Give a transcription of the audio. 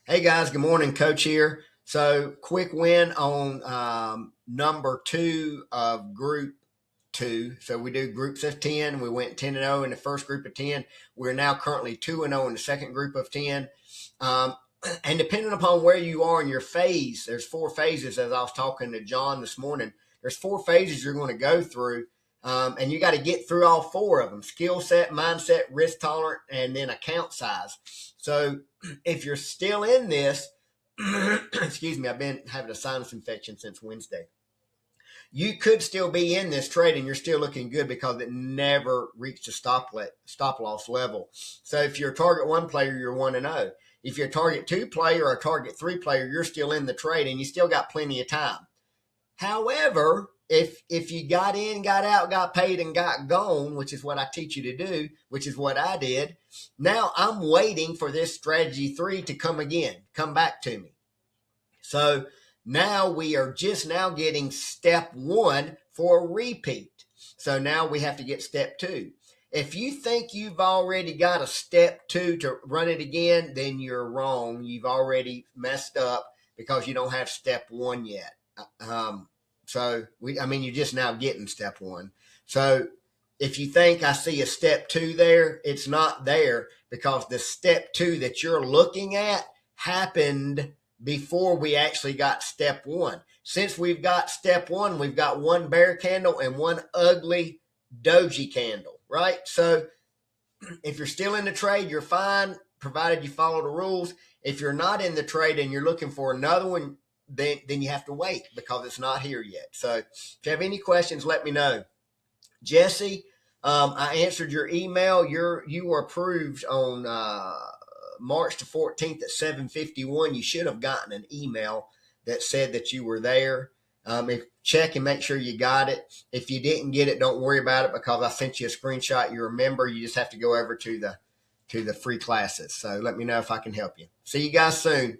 Hey guys, good morning. Coach here. So, quick win on number two of group two. So, we do groups of 10. We went 10-0 in the first group of 10. We're now currently 2-0 in the second group of 10. Um, and depending upon where you are in your phase, there's four phases. As I was talking to John this morning, there's four phases you're going to go through. And you got to get through all four of them: skill set, mindset, risk tolerant, and then account size. So, if you're still in this, excuse me, I've been having a sinus infection since Wednesday. You could still be in this trade and you're still looking good because it never reached a stop loss level. So if you're a target one player, you're 1-0. If you're a target two player or a target three player, you're still in the trade and you still got plenty of time. However, if you got in, got out, got paid, and got gone, which is what I teach you to do, which is what I did, now I'm waiting for this strategy 3 to come back to me. So now we are just now getting step 1 for a repeat. So now we have to get step 2. If you think you've already got a step 2 to run it again, then you're wrong. You've already messed up because you don't have step 1 yet. You're just now getting step 1. So if you think I see a step 2 there, it's not there because the step 2 that you're looking at happened before we actually got step 1. Since we've got step 1, we've got one bear candle and one ugly doji candle, right? So if you're still in the trade, you're fine, provided you follow the rules. If you're not in the trade and you're looking for another one, then you have to wait because it's not here yet. So if you have any questions, let me know. Jesse, I answered your email. You were approved on March the 14th at 7:51. You should have gotten an email that said that you were there. Check and make sure you got it. If you didn't get it, don't worry about it because I sent you a screenshot. You remember, you just have to go over to the free classes. So let me know if I can help you. See you guys soon.